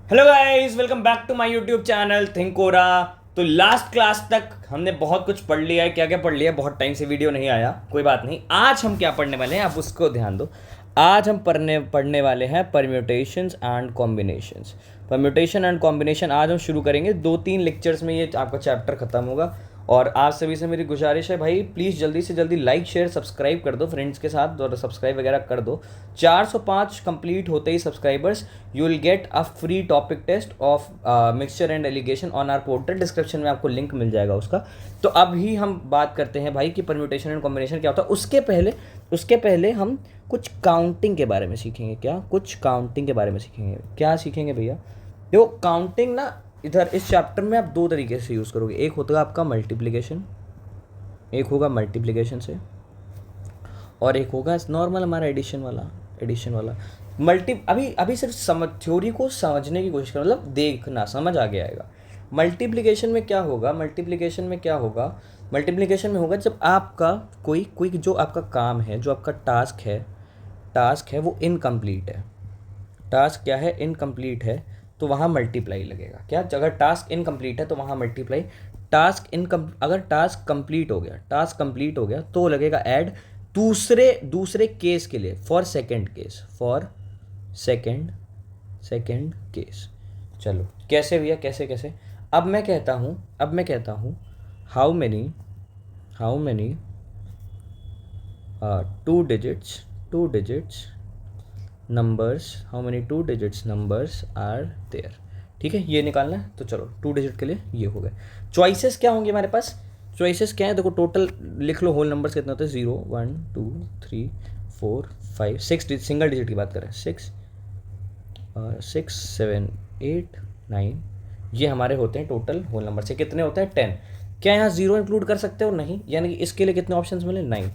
Hello guys, welcome back to my YouTube channel Thinkora. तो last class तक हमने बहुत कुछ पढ़ लिया है। क्या क्या पढ़ लिया है? बहुत टाइम से वीडियो नहीं आया, कोई बात नहीं। आज हम क्या पढ़ने वाले हैं, आप उसको ध्यान दो। आज हम पढ़ने पढ़ने वाले हैं permutations and combinations. Permutation and combination आज हम शुरू करेंगे। 2-3 लेक्चर्स में ये आपका चैप्टर खत्म होगा। और आप सभी से मेरी गुजारिश है भाई, प्लीज़ जल्दी से जल्दी लाइक शेयर सब्सक्राइब कर दो फ्रेंड्स के साथ, और सब्सक्राइब वगैरह कर दो। 405 कंप्लीट होते ही subscribers, you will get a free topic test of mixture and alligation on our portal. Description में आपको लिंक मिल जाएगा उसका। तो अभी हम बात करते हैं भाई कि परम्यूटेशन एंड कॉम्बिनेशन क्या होता है। उसके पहले हम कुछ काउंटिंग के बारे में सीखेंगे। क्या? कुछ काउंटिंग के बारे में सीखेंगे। क्या सीखेंगे भैया? देखो, काउंटिंग ना, इधर इस चैप्टर में आप दो तरीके से यूज़ करोगे। एक होता है आपका मल्टीप्लिकेशन, एक होगा मल्टीप्लिकेशन से, और एक होगा नॉर्मल हमारा एडिशन वाला। मल्टी अभी अभी सिर्फ समझ, थ्योरी को समझने की कोशिश करो, मतलब देखना, समझ आगे आएगा। मल्टीप्लिकेशन में होगा जब आपका कोई कोई जो आपका काम है, जो आपका टास्क है वो इनकम्प्लीट है। टास्क क्या है? इनकम्प्लीट है। तो वहाँ मल्टीप्लाई लगेगा। क्या? अगर टास्क इनकम्प्लीट है तो वहाँ मल्टीप्लाई। अगर टास्क कंप्लीट हो गया तो लगेगा ऐड। दूसरे दूसरे केस के लिए, फॉर सेकंड केस। चलो, कैसे भैया? कैसे कैसे? अब मैं कहता हूँ how many two digits numbers, are many two digits नंबर्स आर देयर। ठीक है, ये निकालना है। तो चलो, 2 डिजिट के लिए ये हो गए। चॉइसेस क्या होंगे हमारे पास? चॉइसेस क्या है? देखो, टोटल लिख लो, होल नंबर्स कितने होते हैं। 0, 1, 2, 3, 4, 5, 6 सिंगल डिजिट की बात करें, 6, 7, 8, 9, ये हमारे होते हैं टोटल होल नंबर से। कितने होते हैं? 10। क्या यहाँ जीरो इंक्लूड कर सकते हो? नहीं। यानी कि इसके लिए कितने ऑप्शंस मिले? 9।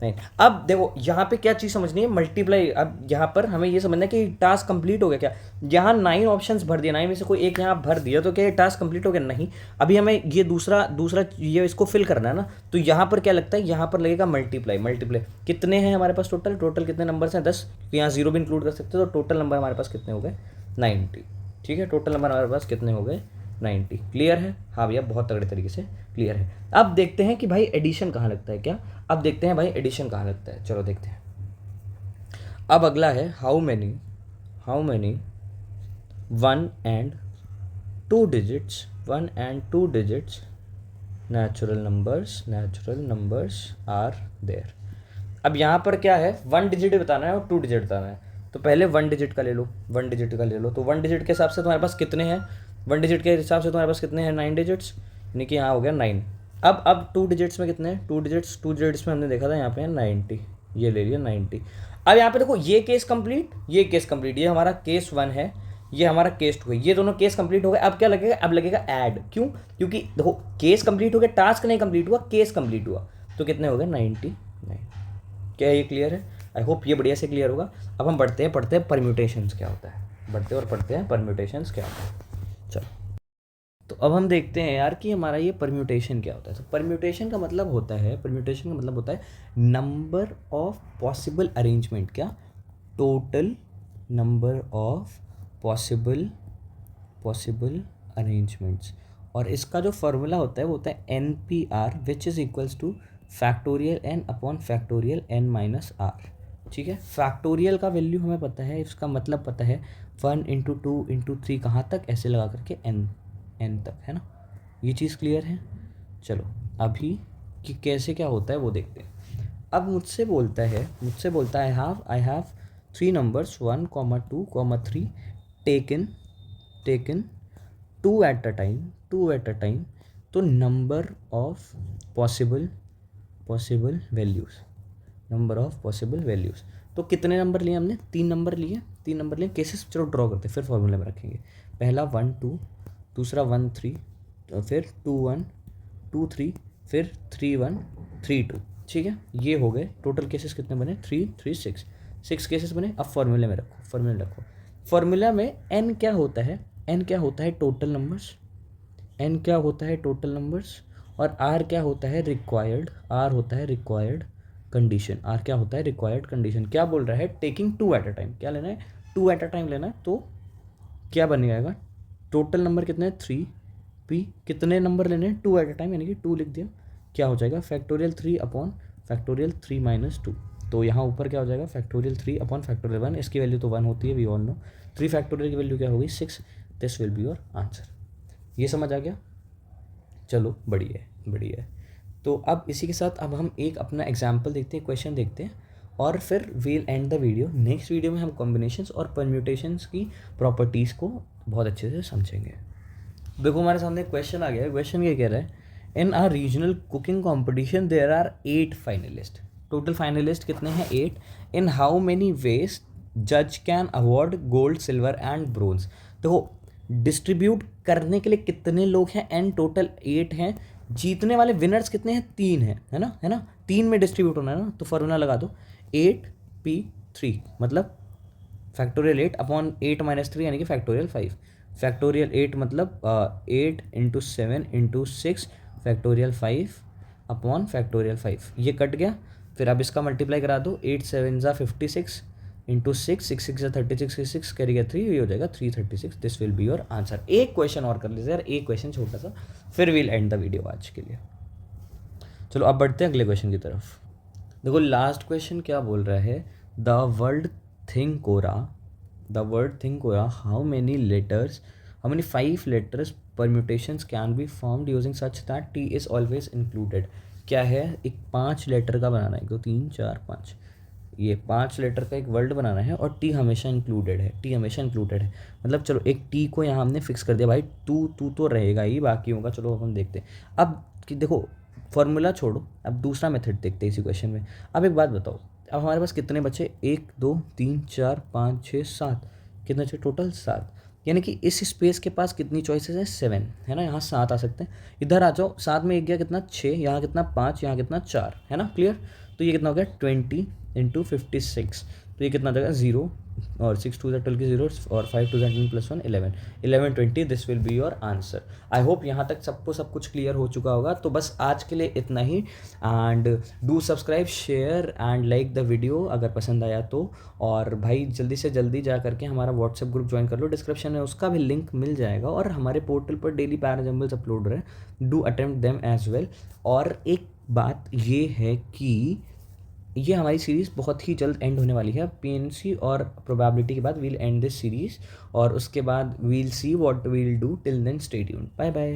नहीं। अब देखो, यहाँ पे क्या चीज़ समझनी है, मल्टीप्लाई। अब यहाँ पर हमें ये समझना है कि टास्क कंप्लीट हो गया क्या। यहाँ 9 ऑप्शंस भर दिया, 9 में से कोई एक यहाँ भर दिया, तो क्या ये टास्क कंप्लीट हो गया? नहीं। अभी हमें ये दूसरा दूसरा ये इसको फिल करना है ना। तो यहाँ पर क्या लगता है? यहाँ पर लगेगा मल्टीप्लाई। कितने हैं हमारे पास टोटल कितने नंबर्स हैं? 10। तो यहाँ जीरो भी इंक्लूड कर सकते हो, तो टोटल नंबर हमारे पास कितने हो गए? 90। ठीक है, टोटल नंबर हमारे पास कितने हो गए? 90। क्लियर है? हाँ भैया, बहुत तगड़े तरीके से क्लियर है। अब देखते हैं कि भाई एडिशन कहाँ लगता है। क्या? अब देखते हैं भाई एडिशन कहाँ लगता है। चलो देखते हैं। अब अगला है how many one and two digits natural numbers are there. अब यहाँ पर क्या है? 1 डिजिट बताना है और 2 डिजिट बताना है। तो पहले 1 डिजिट का ले लो, 1 डिजिट का ले लो। तो 1 डिजिट के हिसाब से तुम्हारे पास कितने हैं? 1 डिजिट के हिसाब से तुम्हारे पास कितने हैं? 9 डिजिट्स, यानी कि यहाँ हो गया 9। अब 2 डिजिट्स में कितने हैं? 2 डिजिट्स में हमने देखा था यहाँ पे है 90। ये ले लिया 90। अब यहाँ पे देखो, ये केस कंप्लीट, ये केस कंप्लीट, ये हमारा केस 1 है, ये हमारा केस 2 है। ये दोनों केस कंप्लीट हो गए। अब क्या लगेगा? अब लगेगा ऐड। क्यों? क्योंकि देखो, केस कंप्लीट हो गया, टास्क नहीं कंप्लीट हुआ, केस कंप्लीट हुआ। तो कितने हो गए? 99। क्या ये क्लियर है? आई होप ये बढ़िया से क्लियर होगा। अब हम पढ़ते हैं परम्यूटेशंस क्या होता है। पढ़ते हैं परम्यूटेशंस क्या होता है। चलो, तो अब हम देखते हैं यार कि हमारा ये परम्यूटेशन क्या होता है। तो परम्यूटेशन का मतलब होता है नंबर ऑफ पॉसिबल अरेंजमेंट। क्या? Total number of possible possible arrangements. और इसका जो फॉर्मूला होता है वो होता है NPR, which is equals two factorial n upon factorial n-r। ठीक है, फैक्टोरियल का वैल्यू हमें पता है, इसका मतलब पता है 1 × 2 × 3 कहाँ तक, ऐसे लगा करके n तक, है ना। ये चीज़ क्लियर है? चलो, अभी कि कैसे क्या होता है वो देखते हैं। अब मुझसे बोलता है I have 3 numbers 1, 2, 3 taken two at a time. तो नंबर ऑफ पॉसिबल वैल्यूज़। तो कितने नंबर लिए हमने? 3 नंबर लिए। केसेस चलो ड्रॉ करते हैं, फिर फॉर्मूले में रखेंगे। पहला 1 2, दूसरा 1 3, तो फिर 2 1 2 3, फिर 3 1 3 2। ठीक है, ये हो गए टोटल केसेस। कितने बने? 3 3 6 केसेस बने। अब फॉर्मूला में एन क्या होता है? Total numbers. और आर क्या होता है? Required condition. क्या बोल रहा है? Taking two at a time. क्या लेना है? 2 एट अ टाइम लेना है। तो क्या बन जाएगा, टोटल नंबर कितने हैं 3, पी कितने नंबर लेने हैं 2 एट अ टाइम, यानी कि 2 लिख दिया, क्या हो जाएगा फैक्टोरियल 3 अपॉन फैक्टोरियल 3 माइनस 2। तो यहाँ ऊपर क्या हो जाएगा फैक्टोरियल 3 अपॉन फैक्टोरियल 1, इसकी वैल्यू तो 1 होती है, वी ऑल नो। 3 फैक्टोरियल की वैल्यू क्या होगी 6, this will be your answer. ये समझ आ गया, चलो बढ़िया है बढ़िया है। तो अब इसी के साथ अब हम एक अपना एग्जाम्पल देखते हैं, क्वेश्चन देखते हैं, और फिर we'll end the video. Next video में हम कॉम्बिनेशंस और परम्यूटेशंस की प्रॉपर्टीज़ को बहुत अच्छे से समझेंगे। देखो हमारे सामने क्वेश्चन आ गया है, क्वेश्चन ये कह रहा है in a regional cooking competition there are 8 finalist. Total finalist कितने हैं 8। इन हाउ मेनी वेज जज can award gold silver and bronze. देखो डिस्ट्रीब्यूट करने के लिए कितने लोग हैं, एंड टोटल 8 हैं। जीतने वाले विनर्स कितने हैं 3 हैं, है ना 3 में डिस्ट्रीब्यूट होना है ना, तो फॉर्मूला लगा दो 8p3 मतलब फैक्टोरियल 8 अपॉन 8 माइनस 3 यानी कि फैक्टोरियल 5। फैक्टोरियल 8 मतलब 8 into 7 into 6 factorial 5 upon factorial 5, ये कट गया। फिर अब इसका मल्टीप्लाई करा दो, 8 7 ज़ा 56 इंटू 6 6 6 ज़ा 36 6 कैरी गया 3, ये हो जाएगा 336। This will be your answer. एक क्वेश्चन और कर लीजिए यार, एक क्वेश्चन छोटा सा, फिर विल एंड द वीडियो आज के लिए। चलो अब बढ़ते हैं अगले क्वेश्चन की तरफ। देखो लास्ट क्वेश्चन क्या बोल रहा है, the word Thinkora, how many letters, how many 5 letters permutations can be formed using such that T is always included. क्या है, एक 5 लेटर का बनाना है, 1 2 3 4 5, ये 5 लेटर का एक वर्ड बनाना है और टी हमेशा इंक्लूडेड है, मतलब चलो एक टी को यहाँ हमने फिक्स कर दिया, भाई तू तो रहेगा ही, बाकियों का चलो हम देखते हैं। अब कि देखो फॉर्मूला छोड़ो, अब दूसरा मेथड देखते हैं इसी क्वेश्चन में। अब एक बात बताओ, अब हमारे पास कितने बचे, 1 2 3 4 5 6 7, कितने बचे टोटल 7, यानी कि इस स्पेस के पास कितनी चॉइसेस हैं 7, है ना, यहाँ 7 आ सकते हैं। इधर आ जाओ, 7 में 1 गया कितना 6, यहाँ कितना 5, यहाँ कितना 4, है ना क्लियर। तो ये कितना हो गया 20 इंटू 56, तो ये कितना आ जाएगा 0 और 6 2 12 की 0 और 5 2 10 plus 1 11 11 20, this will be your answer. I hope यहाँ तक सबको सब कुछ क्लियर हो चुका होगा। तो बस आज के लिए इतना ही, and do subscribe share and like the video अगर पसंद आया तो। और भाई जल्दी से जल्दी जा करके हमारा व्हाट्सएप ग्रुप ज्वाइन कर लो, डिस्क्रिप्शन में उसका भी लिंक मिल जाएगा, और हमारे पोर्टल पर डेली पैराजम्बल्स अपलोड रहे, do attempt them as well. और एक बात ये है कि ये हमारी सीरीज़ बहुत ही जल्द एंड होने वाली है। पीएनसी और प्रोबेबिलिटी के बाद वील एंड दिस सीरीज़, और उसके बाद we'll see what we'll do, till then stay tuned, bye bye.